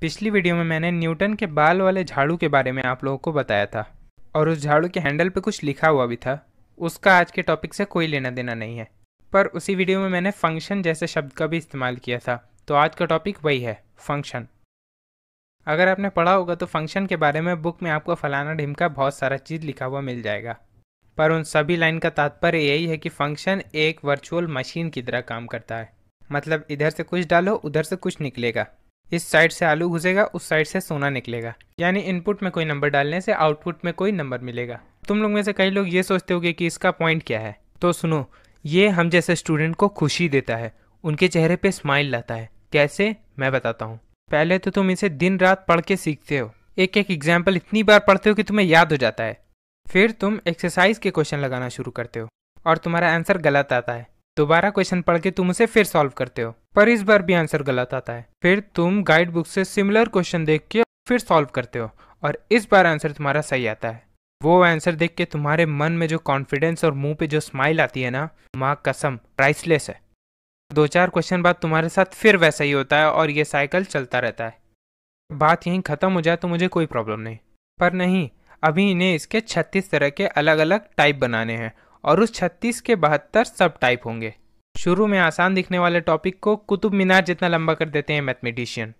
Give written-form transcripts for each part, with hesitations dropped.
पिछली वीडियो में मैंने न्यूटन के बाल वाले झाड़ू के बारे में आप लोगों को बताया था और उस झाड़ू के हैंडल पे कुछ लिखा हुआ भी था। उसका आज के टॉपिक से कोई लेना देना नहीं है, पर उसी वीडियो में मैंने फंक्शन जैसे शब्द का भी इस्तेमाल किया था, तो आज का टॉपिक वही है, फंक्शन। अगर आपने पढ़ा होगा तो फंक्शन के बारे में बुक में आपको फलाना ढिमका बहुत सारा चीज़ लिखा हुआ मिल जाएगा, पर उन सभी लाइन का तात्पर्य यही है कि फंक्शन एक वर्चुअल मशीन की तरह काम करता है। मतलब इधर से कुछ डालो उधर से कुछ निकलेगा, इस साइड से आलू घुसेगा उस साइड से सोना निकलेगा। यानी इनपुट में कोई नंबर डालने से आउटपुट में कोई नंबर मिलेगा। तुम लोग में से कई लोग ये सोचते होगे कि इसका पॉइंट क्या है, तो सुनो, ये हम जैसे स्टूडेंट को खुशी देता है, उनके चेहरे पे स्माइल लाता है। कैसे, मैं बताता हूँ। पहले तो तुम इसे दिन रात पढ़ के सीखते हो, एक एक एग्जाम्पल इतनी बार पढ़ते हो कि तुम्हें याद हो जाता है। फिर तुम एक्सरसाइज के क्वेश्चन लगाना शुरू करते हो और तुम्हारा आंसर गलत आता है। दोबारा क्वेश्चन पढ़ के तुम उसे फिर सॉल्व करते हो, पर इस बार भी आंसर गलत आता है। फिर तुम गाइड बुक से सिमिलर क्वेश्चन देख के फिर सॉल्व करते हो और इस बार आंसर तुम्हारा सही आता है। वो आंसर देख के तुम्हारे मन में जो कॉन्फिडेंस और मुंह पे जो स्माइल आती है ना, माँ कसम प्राइसलेस है। 2-4 क्वेश्चन बाद तुम्हारे साथ फिर वैसा ही होता है और ये साइकिल चलता रहता है। बात यहीं खत्म हो जाए तो मुझे कोई प्रॉब्लम नहीं, पर नहीं, अभी इन्हें इसके 36 तरह के अलग अलग टाइप बनाने हैं और उस 36 के 72 सब टाइप होंगे। शुरू में आसान दिखने वाले टॉपिक को कुतुब मीनार जितना लंबा कर देते हैं मैथमेटिशियन।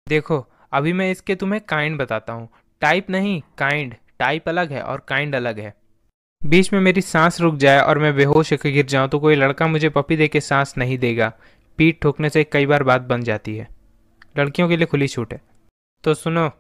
देखो, अभी मैं इसके तुम्हें काइंड बताता हूँ, टाइप नहीं काइंड। टाइप अलग है और काइंड अलग है। बीच में मेरी सांस रुक जाए और मैं बेहोश होकर गिर जाऊँ तो कोई लड़का मुझे पपी दे के सांस नहीं देगा। पीठ ठोकने से कई बार बात बन जाती है, लड़कियों के लिए खुली छूट है। तो सुनो,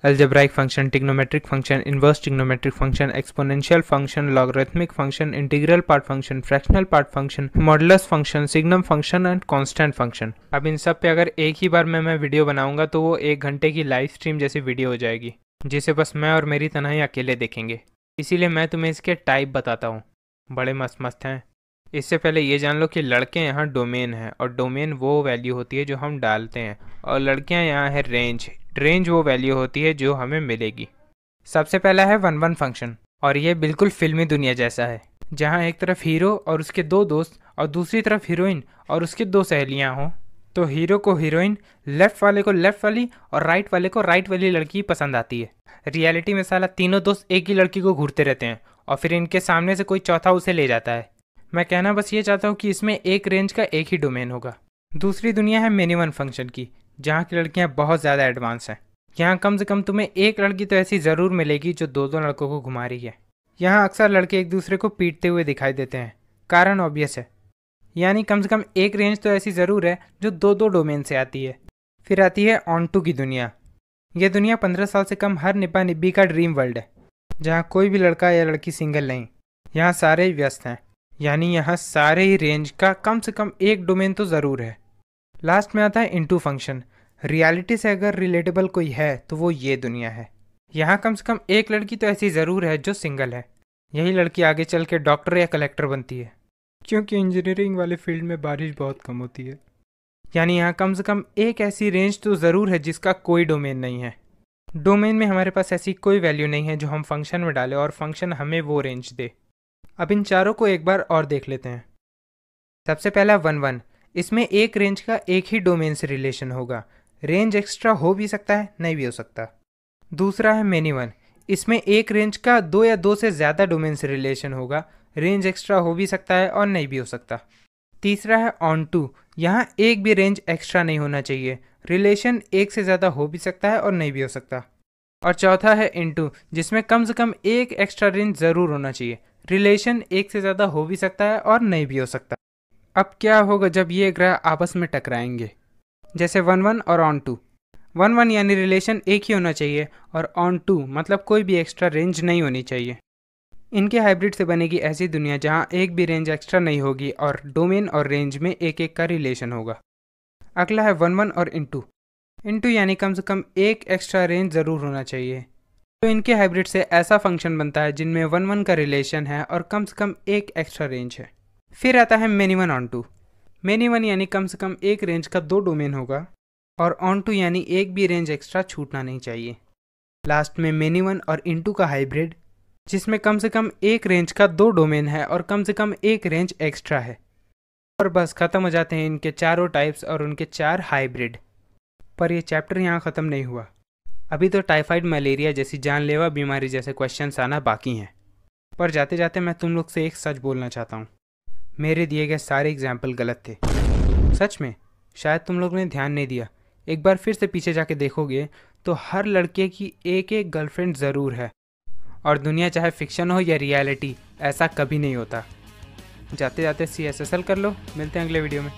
algebraic function, trigonometric function, inverse trigonometric function, exponential function, logarithmic function, integral part function, fractional part function, modulus function, signum function and constant function. अब इन सब पे अगर एक ही बार में मैं वीडियो बनाऊंगा तो वो 1 घंटे की लाइव स्ट्रीम जैसी वीडियो हो जाएगी, जिसे बस मैं और मेरी तन्हाई अकेले देखेंगे। इसीलिए मैं तुम्हें इसके टाइप बताता हूँ, बड़े मस्त मस्त हैं। इससे पहले ये जान लो कि लड़के यहाँ डोमेन है और डोमेन वो वैल्यू होती है जो हम डालते हैं, और लड़कियाँ यहाँ है रेंज। रेंज वो वैल्यू होती है जो हमें मिलेगी। सबसे पहला है 1-1 फंक्शन, और ये बिल्कुल फिल्मी दुनिया जैसा है, जहाँ एक तरफ हीरो और उसके 2 दोस्त और दूसरी तरफ हीरोइन और उसकी 2 सहेलियाँ हों। तो हीरो को हीरोइन, लेफ्ट वाले को लेफ्ट वाली और राइट वाले को राइट वाली लड़की पसंद आती है। रियलिटी में साला तीनों दोस्त एक ही लड़की को घूरते रहते हैं और फिर इनके सामने से कोई चौथा उसे ले जाता है। मैं कहना बस ये चाहता हूँ कि इसमें एक रेंज का एक ही डोमेन होगा। दूसरी दुनिया है मेनी वन फंक्शन की, जहाँ की लड़कियाँ बहुत ज़्यादा एडवांस हैं। यहाँ कम से कम तुम्हें एक लड़की तो ऐसी ज़रूर मिलेगी जो 2-2 लड़कों को घुमा रही है। यहाँ अक्सर लड़के एक दूसरे को पीटते हुए दिखाई देते हैं, कारण ऑब्वियस है, यानी कम से कम एक रेंज तो ऐसी ज़रूर है जो 2-2 डोमेन से आती है। फिर आती है ऑन टू की दुनिया। यह दुनिया 15 साल से कम हर निब्बा निब्बी का ड्रीम वर्ल्ड है, जहाँ कोई भी लड़का या लड़की सिंगल नहीं, यहाँ सारे ही व्यस्त हैं, यानी यहाँ सारे ही रेंज का कम से कम एक डोमेन तो ज़रूर है। लास्ट में आता है इनटू फंक्शन। रियलिटी से अगर रिलेटेबल कोई है तो वो ये दुनिया है। यहाँ कम से कम एक लड़की तो ऐसी ज़रूर है जो सिंगल है। यही लड़की आगे चल के डॉक्टर या कलेक्टर बनती है, क्योंकि इंजीनियरिंग वाले फील्ड में बारिश बहुत कम होती है। यानी यहाँ कम से कम एक ऐसी रेंज तो ज़रूर है जिसका कोई डोमेन नहीं है। डोमेन में हमारे पास ऐसी कोई वैल्यू नहीं है जो हम फंक्शन में डालें और फंक्शन हमें वो रेंज दे। अब इन चारों को एक बार और देख लेते हैं। सबसे पहला 1-1, इसमें एक रेंज का एक ही डोमेन से रिलेशन होगा। रेंज एक्स्ट्रा हो भी सकता है, नहीं भी हो सकता। दूसरा है मेनी वन, इसमें एक रेंज का 2 या 2 से ज़्यादा डोमेन से रिलेशन होगा। रेंज एक्स्ट्रा हो भी सकता है और नहीं भी हो सकता। तीसरा है ऑन टू, यहाँ एक भी रेंज एक्स्ट्रा नहीं होना चाहिए। रिलेशन एक से ज़्यादा हो भी सकता है और नहीं भी हो सकता। और चौथा है इनटू, जिसमें कम से कम एक एक्स्ट्रा रेंज ज़रूर होना चाहिए। रिलेशन एक से ज़्यादा हो भी सकता है और नहीं भी हो सकता। अब क्या होगा जब ये ग्रह आपस में टकराएंगे? जैसे 1-1 और ऑन टू। 1-1 यानी रिलेशन एक ही होना चाहिए और ऑन टू मतलब कोई भी एक्स्ट्रा रेंज नहीं होनी चाहिए। इनके हाइब्रिड से बनेगी ऐसी दुनिया जहाँ एक भी रेंज एक्स्ट्रा नहीं होगी और डोमेन और रेंज में एक एक का रिलेशन होगा। अगला है 1-1 और इनटू। इनटू यानी कम से कम एक एक्स्ट्रा रेंज ज़रूर होना चाहिए। तो इनके हाइब्रिड से ऐसा फंक्शन बनता है जिनमें 1-1 का रिलेशन है और कम से कम एक एक्स्ट्रा रेंज है। फिर आता है many one onto. Many one यानी कम से कम एक रेंज का 2 डोमेन होगा और ऑन टू यानी एक भी रेंज एक्स्ट्रा छूटना नहीं चाहिए। लास्ट में मेनी वन और इनटू का हाइब्रिड, जिसमें कम से कम एक रेंज का 2 डोमेन है और कम से कम एक रेंज एक्स्ट्रा है। और बस खत्म हो जाते हैं इनके चारों टाइप्स और उनके 4 हाइब्रिड। पर यह चैप्टर यहाँ ख़त्म नहीं हुआ। अभी तो टाइफाइड, मलेरिया जैसी जानलेवा बीमारी जैसे क्वेश्चंस आना बाकी हैं। पर जाते जाते मैं तुम लोग से एक सच बोलना चाहता हूँ, मेरे दिए गए सारे एग्जाम्पल गलत थे। सच में, शायद तुम लोग ने ध्यान नहीं दिया। एक बार फिर से पीछे जाके देखोगे तो हर लड़के की एक एक गर्लफ्रेंड ज़रूर है। और दुनिया चाहे फिक्शन हो या रियलिटी, ऐसा कभी नहीं होता। जाते जाते CSSL कर लो। मिलते हैं अगले वीडियो में।